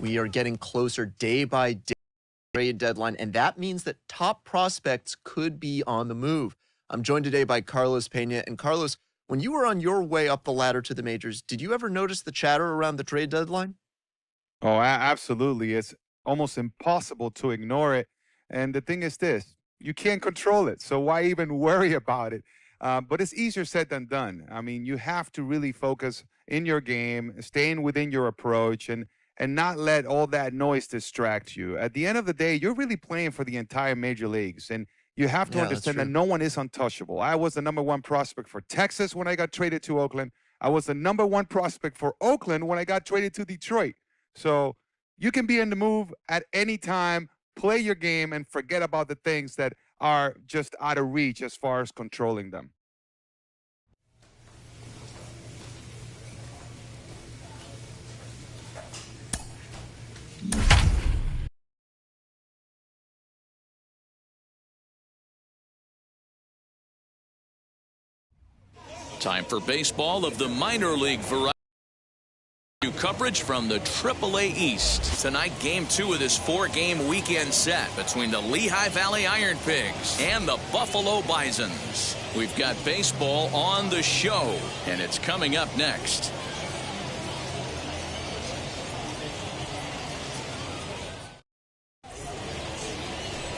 We are getting closer day by day trade deadline, and that means that top prospects could be on the move. I'm joined today by Carlos Pena. And Carlos, when you were on your way up the ladder to the majors, did you ever notice the chatter around the trade deadline? Oh, absolutely. It's almost impossible to ignore it. And the thing is this, you can't control it. So why even worry about it? But it's easier said than done. I mean, you have to really focus in your game, staying within your approach, and not let all that noise distract you. At the end of the day, you're really playing for the entire major leagues. And you have to understand that no one is untouchable. I was the #1 prospect for Texas when I got traded to Oakland. I was the #1 prospect for Oakland when I got traded to Detroit. So you can be in the move at any time, play your game, and forget about the things that are just out of reach as far as controlling them. Time for baseball of the minor league variety. Coverage from the AAA East. Tonight, Game 2 of this 4-game weekend set between the Lehigh Valley Iron Pigs and the Buffalo Bisons. We've got baseball on the show, and it's coming up next.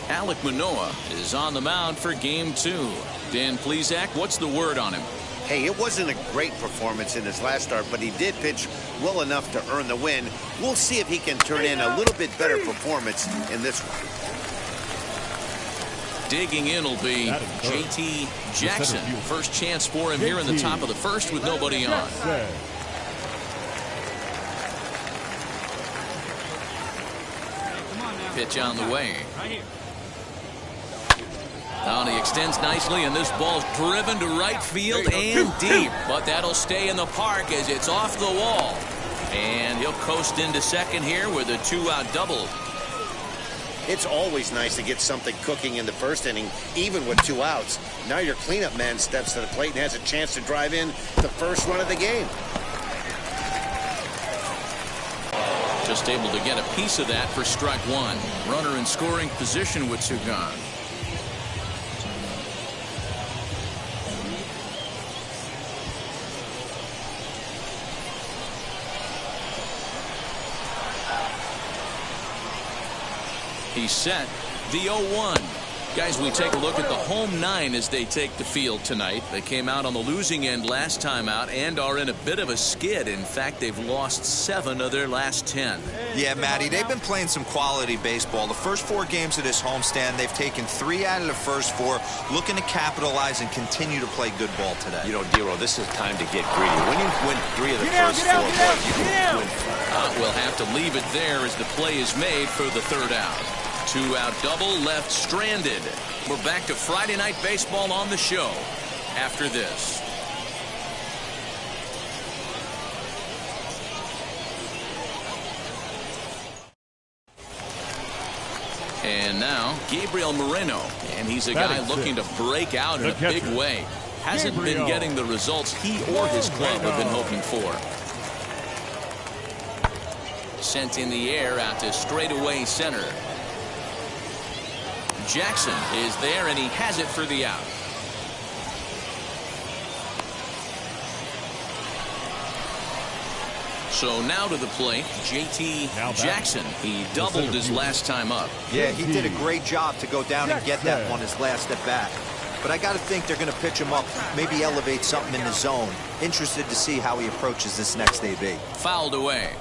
Alek Manoah is on the mound for Game 2. Dan Plesac, what's the word on him? Hey, it wasn't a great performance in his last start, but he did pitch well enough to earn the win. We'll see if he can turn in a little bit better performance in this one. Digging in will be JT Jackson. First chance for him here in the top of the first with nobody on. Pitch on the way. Oh, and he extends nicely, and this ball's driven to right field and deep. But that'll stay in the park as it's off the wall. And he'll coast into second here with a 2-out double. It's always nice to get something cooking in the first inning, even with 2 outs. Now your cleanup man steps to the plate and has a chance to drive in the first run of the game. Just able to get a piece of that for strike 1. Runner in scoring position with 2 gone. He's set. The 0-1. Guys, we take a look at the home 9 as they take the field tonight. They came out on the losing end last time out and are in a bit of a skid. In fact, they've lost 7 of their last 10. Yeah, Matty, they've been playing some quality baseball. The first 4 games of this homestand, they've taken 3 out of the first 4, looking to capitalize and continue to play good ball today. You know, Dero, this is time to get greedy. When you win 3 of the first 4, you can win 5. We'll have to leave it there as the play is made for the 3rd out. 2-out double left stranded. We're back to Friday Night Baseball on the show after this. And now Gabriel Moreno, and he's a guy looking to break out in a big way. Hasn't been getting the results he or his club have been hoping for. Sent in the air out to straightaway center. Jackson is there, and he has it for the out. So now to the plate, JT Jackson. He doubled his last time up. Yeah, he did a great job to go down and get that one his last at bat. But I got to think they're going to pitch him up, maybe elevate something in the zone. Interested to see how he approaches this next AB. Fouled away.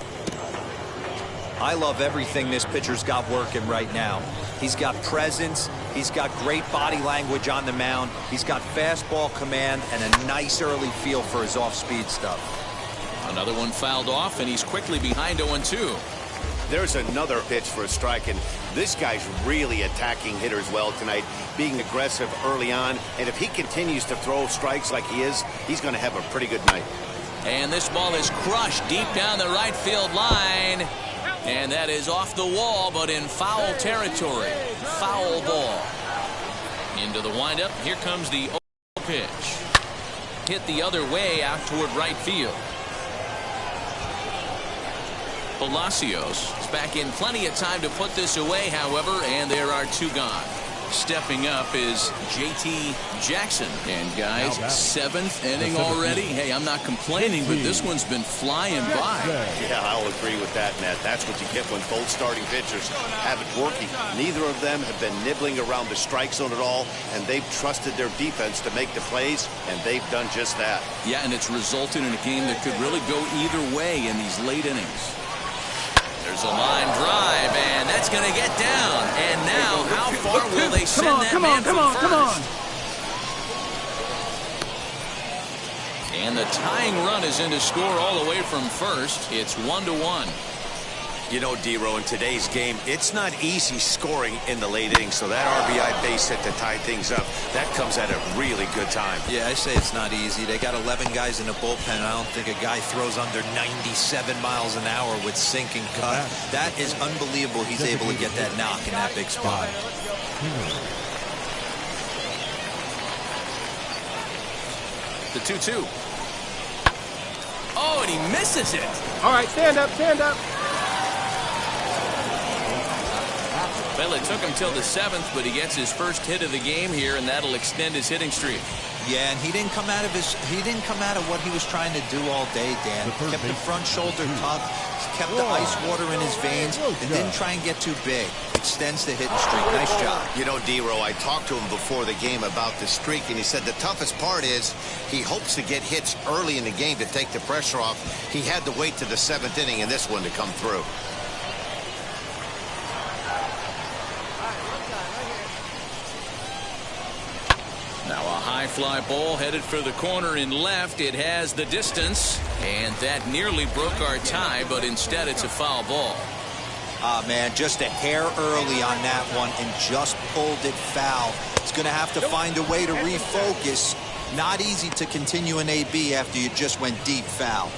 I love everything this pitcher's got working right now. He's got presence. He's got great body language on the mound. He's got fastball command and a nice early feel for his off-speed stuff. Another one fouled off, and he's quickly behind 0-2. There's another pitch for a strike, and this guy's really attacking hitters well tonight, being aggressive early on. And if he continues to throw strikes like he is, he's going to have a pretty good night. And this ball is crushed deep down the right field line. And that is off the wall, but in foul territory. Foul ball. Into the windup. Here comes the pitch. Hit the other way out toward right field. Palacios is back in plenty of time to put this away, however, and there are 2 gone. Stepping up is J.T. Jackson. And guys, 7th inning already. Hey, I'm not complaining, but this one's been flying by. Yeah, I'll agree with that, Matt. That's what you get when both starting pitchers have it working. Neither of them have been nibbling around the strike zone at all, and they've trusted their defense to make the plays, and they've done just that. Yeah, and it's resulted in a game that could really go either way in these late innings. There's a line drive, and that's going to get down. And now, how far will they send that man from first? And the tying run is in to score all the way from first. It's 1-1. You know, D-Row, in today's game, it's not easy scoring in the late innings, so that RBI base hit to tie things up, that comes at a really good time. Yeah, I say it's not easy. They got 11 guys in the bullpen. I don't think a guy throws under 97 miles an hour with sinking cut. That is unbelievable. He's able to get that knock in that big spot. The 2-2. Oh, and he misses it. All right, stand up, stand up. Well, it took him till the 7th, but he gets his first hit of the game here, and that'll extend his hitting streak. Yeah, and he didn't come out of what he was trying to do all day, Dan. Kept the front shoulder tucked, kept the ice water in his veins, and didn't try and get too big. Extends the hitting streak. Nice job. You know, D-Row, I talked to him before the game about the streak, and he said the toughest part is he hopes to get hits early in the game to take the pressure off. He had to wait to the 7th inning in this one to come through. Now a high fly ball headed for the corner in left. It has the distance, and that nearly broke our tie, but instead it's a foul ball. Man, just a hair early on that one and just pulled it foul. He's going to have to find a way to refocus. Not easy to continue an AB after you just went deep foul.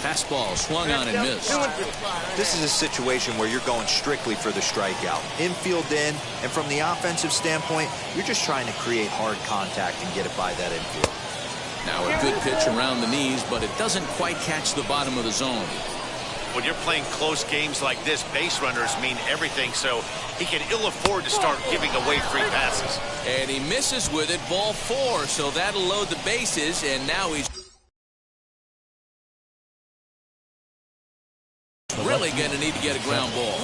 Fastball swung on and missed. This is a situation where you're going strictly for the strikeout. Infield in, and from the offensive standpoint, you're just trying to create hard contact and get it by that infield. Now a good pitch around the knees, but it doesn't quite catch the bottom of the zone. When you're playing close games like this, base runners mean everything, so he can ill afford to start giving away free passes. And he misses with it, ball 4, so that'll load the bases, and now he's really going to need to get a ground ball.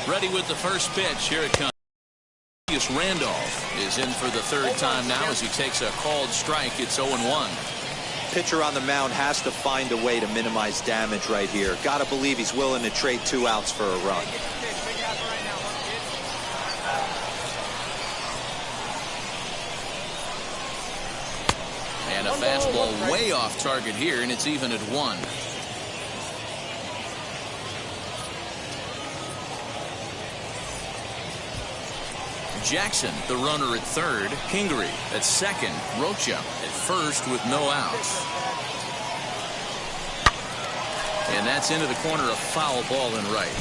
Ready with the first pitch. Here it comes. Randolph is in for the 3rd time now as he takes a called strike. It's 0-1. Pitcher on the mound has to find a way to minimize damage right here. Got to believe he's willing to trade 2 outs for a run. And a fastball way off target here, and it's even at 1. Jackson, the runner at 3rd. Kingery at 2nd. Rocha at 1st with no outs. And that's into the corner, a foul ball in right.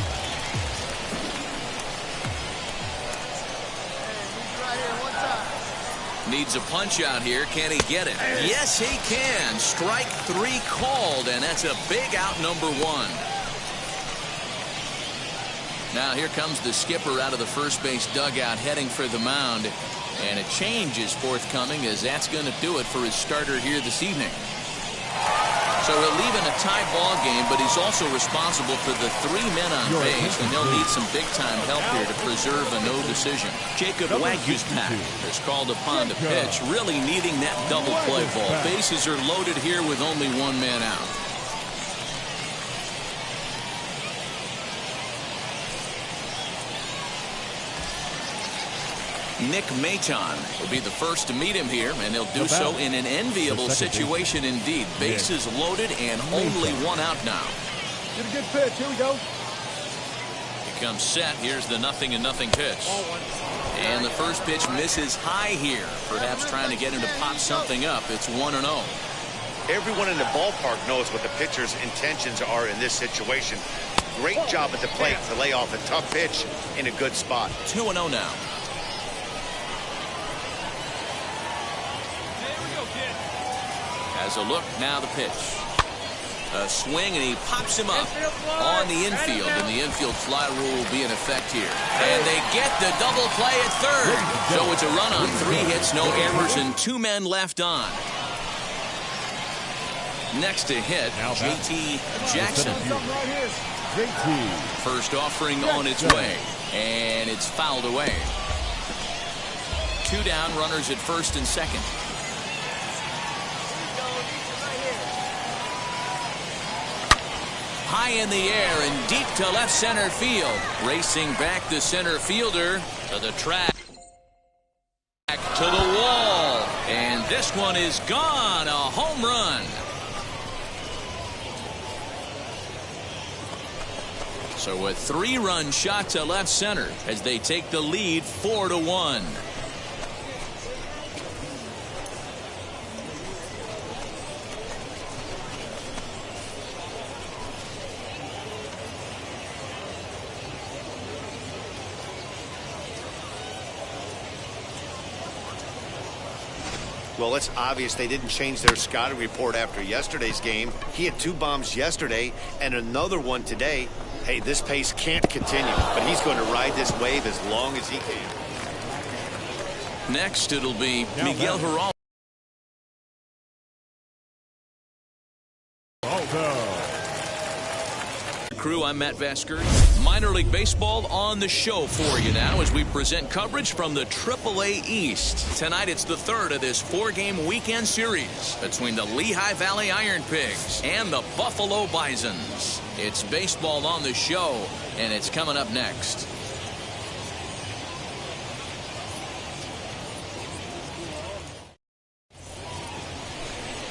Needs a punch out here. Can he get it? Yes, he can. Strike 3 called, and that's a big out, number 1. Now here comes the skipper out of the first base dugout heading for the mound. And a change is forthcoming as that's going to do it for his starter here this evening. So he'll leave in a tie ball game, but he's also responsible for the 3 men on base, and they'll need some big-time help here to preserve a no decision. Jacob Waguespack is called upon to pitch, really needing that double play ball. Bases are loaded here with only 1 man out. Nick Maton will be the first to meet him here, and he'll do so in an enviable situation indeed. Bases loaded and only 1 out now. Get a good pitch. Here we go. He comes set. Here's the 0-0 pitch. And the first pitch misses high here. Perhaps trying to get him to pop something up. It's 1-0. Everyone in the ballpark knows what the pitcher's intentions are in this situation. Great job at the plate to lay off a tough pitch in a good spot. 2-0 now. As a look, now the pitch. A swing, and he pops him up on the infield, and the infield fly rule will be in effect here. And they get the double play at third. So it's a run on 3 hits, no errors, and 2 men left on. Next to hit, J.T. Jackson. First offering on its way, and it's fouled away. 2 down, runners at first and second. High in the air and deep to left center field. Racing back the center fielder to the track. Back to the wall. And this one is gone. A home run. So a 3-run shot to left center as they take the lead 4-1. Well, it's obvious they didn't change their scouting report after yesterday's game. He had 2 bombs yesterday and another one today. Hey, this pace can't continue, but he's going to ride this wave as long as he can. Next, it'll be Miguel Herrera. Crew, I'm Matt Vasker. Minor League Baseball on the show for you now as we present coverage from the AAA East. Tonight it's the third of this 4-game weekend series between the Lehigh Valley Iron Pigs and the Buffalo Bisons. It's baseball on the show, and it's coming up next.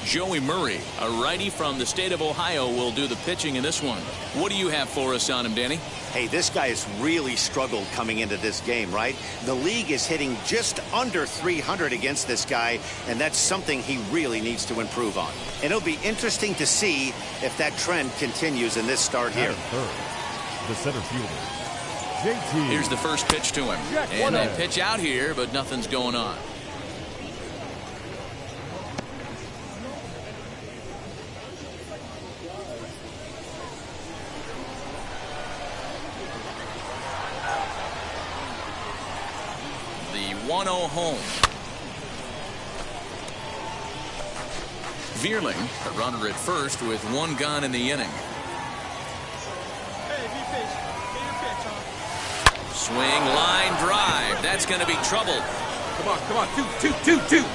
Joey Murray, a righty from the state of Ohio, will do the pitching in this one. What do you have for us on him, Danny? Hey, this guy has really struggled coming into this game, right? The league is hitting just under 300 against this guy, and that's something he really needs to improve on. And it'll be interesting to see if that trend continues in this start here. The center fielder, J.T. Here's the first pitch to him. And they pitch out here, but nothing's going on. The 1-0 home. Vierling, a runner at first with 1 gone in the inning. Swing, line drive. That's going to be trouble. Come on. Two.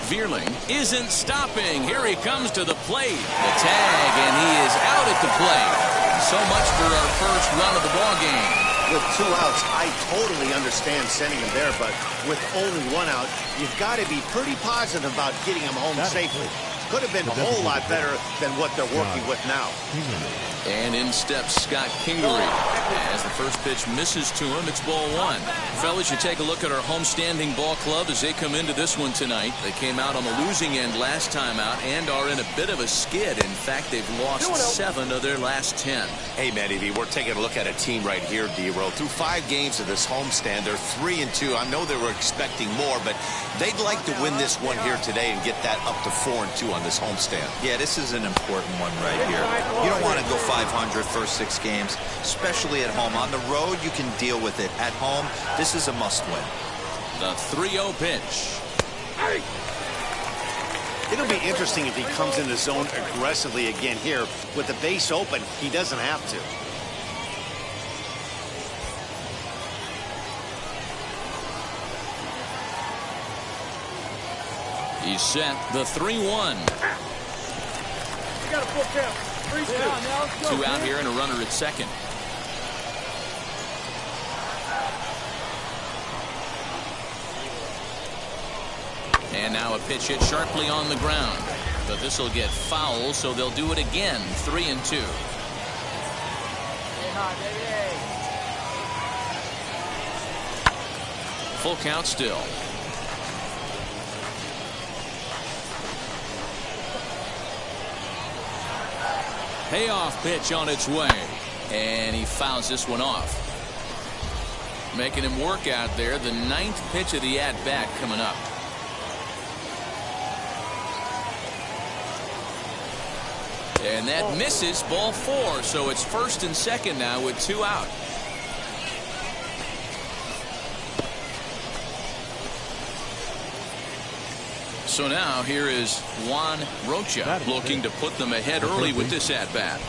Vierling isn't stopping. Here he comes to the plate. The tag, and he is out at the plate. So much for our first run of the ball game. With 2 outs, I totally understand sending him there, but with only 1 out, you've got to be pretty positive about getting him home safely. Could have been a whole lot better than what they're working with now. And in steps Scott Kingery. As the first pitch misses to him, it's ball 1. Fellas, you take a look at our homestanding ball club as they come into this one tonight. They came out on the losing end last time out and are in a bit of a skid. In fact, they've lost 7 of their last 10. Hey, Matty V, we're taking a look at a team right here, D-Row. Through 5 games of this homestand, they're 3-2. I know they were expecting more, but they'd like to win this one here today and get that up to 4-2 on this homestand. Yeah, this is an important one right here. You don't want to go 500 first 6 games, especially at home. On the road, you can deal with it. At home, this is a must-win. The 3-0 pitch. It'll be interesting if he comes in the zone aggressively again here. With the base open, he doesn't have to. He's set. The 3-1. Got a full count. 3-2. 2 out here and a runner at second. And now a pitch hit sharply on the ground. But this will get foul, so they'll do it again. 3-2. Full count still. Payoff pitch on its way. And he fouls this one off. Making him work out there. The 9th pitch of the at-bat coming up. And that misses, ball 4. So it's 1st and 2nd now with 2 out. So now here is Juan Rocha looking to put them ahead early with this at-bat.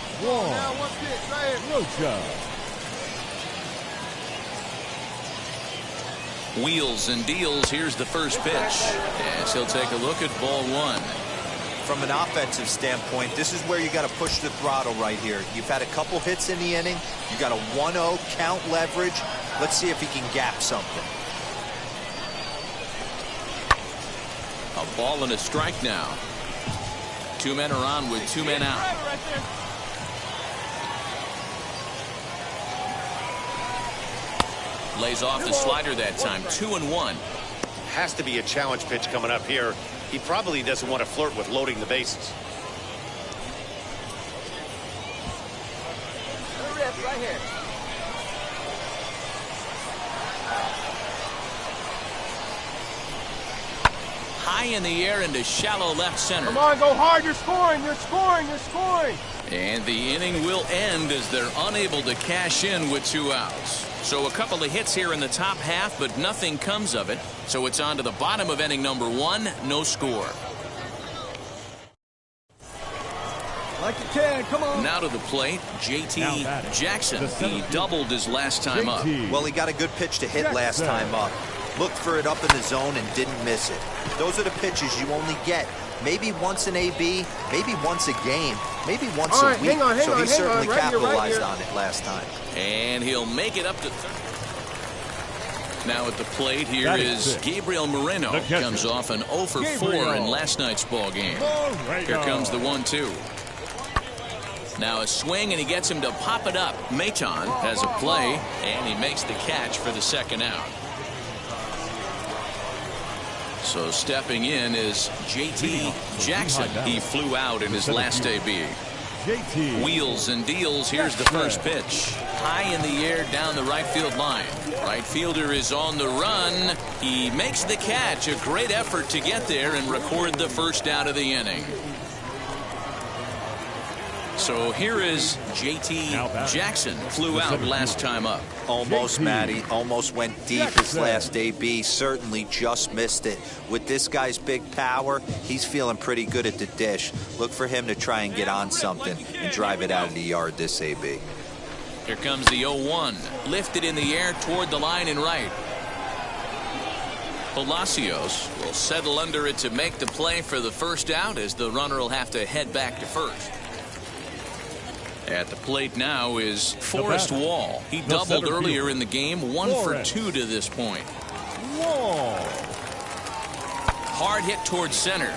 Rocha. Wheels and deals. Here's the first pitch. As he'll take a look at ball 1. From an offensive standpoint, this is where you got to push the throttle right here. You've had a couple hits in the inning. You got a 1-0 count leverage. Let's see if he can gap something. A ball and a strike now. 2 men are on with 2 men out. Lays off the slider that time. 2-1. Has to be a challenge pitch coming up here. He probably doesn't want to flirt with loading the bases. Right here. High in the air into shallow left center. Come on, go hard. You're scoring. You're scoring. You're scoring. And the inning will end as they're unable to cash in with 2 outs. So a couple of hits here in the top half, but nothing comes of it. So it's on to the bottom of inning number 1. No score. Like you can. Come on. Now to the plate, J.T. Jackson. He doubled his last time up. Well, he got a good pitch to hit last time up. Looked for it up in the zone and didn't miss it. Those are the pitches you only get maybe once in AB, maybe once a game, maybe once a week. So he certainly capitalized on it last time. And he'll make it up to third. Now at the plate, here is Gabriel Moreno. Comes off an 0 for 4 in last night's ball game. Here comes the 1-2. Now a swing, and he gets him to pop it up. Maton has a play, and he makes the catch for the 2nd out. So stepping in is J.T. Jackson. He flew out in his last AB. Wheels and deals. Here's the first pitch. High in the air down the right field line. Right fielder is on the run. He makes the catch. A great effort to get there and record the first out of the inning. So here is J.T. Jackson. Flew out last time up. Almost, Matty. Almost went deep his last AB. Certainly just missed it. With this guy's big power, he's feeling pretty good at the dish. Look for him to try and get on something and drive it out of the yard this AB. Here comes the 0-1. Lifted in the air toward the line and right. Palacios will settle under it to make the play for the first out, as the runner will have to head back to first. At the plate now is Forrest Wall. He doubled earlier in the game. 1 for 2 to this point. Wall. Hard hit towards center.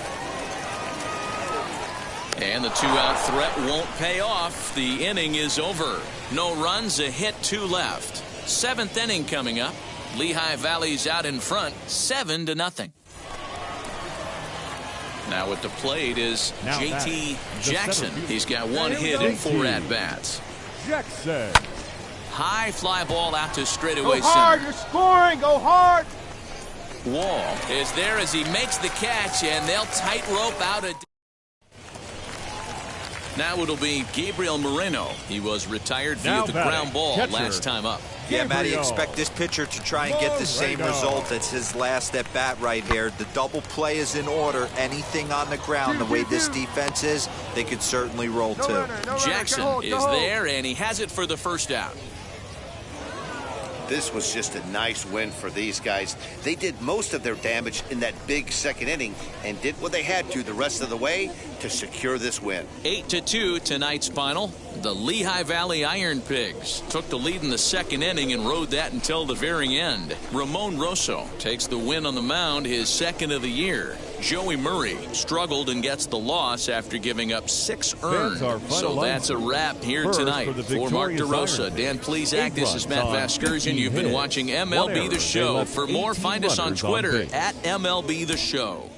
And the 2-out threat won't pay off. The inning is over. No runs, a hit, 2 left. 7th inning coming up. Lehigh Valley's out in front, 7-0. Now at the plate is J.T. Jackson. He's got 1 hit and 4 at-bats. Jackson. High fly ball out to straightaway go hard, center. you're scoring, go hard. Wall is there as he makes the catch, and they'll tightrope out a... Now it'll be Gabriel Moreno. He was retired via the ground ball last time up. Yeah, Matty, expect this pitcher to try and get the same result as his last at bat right here. The double play is in order. Anything on the ground, the way this defense is, they could certainly roll too. Jackson is there, and he has it for the first out. This was just a nice win for these guys. They did most of their damage in that big 2nd inning and did what they had to the rest of the way to secure this win. 8-2 tonight's final. The Lehigh Valley Iron Pigs took the lead in the 2nd inning and rode that until the very end. Ramon Rosso takes the win on the mound, his 2nd of the year. Joey Murray struggled and gets the loss after giving up 6 earned. So that's a wrap here tonight. For Mark DeRosa, Dan Plesac, this is Matt Vasgersian. You've been watching MLB The Show. For more, find us on Twitter at MLB The Show.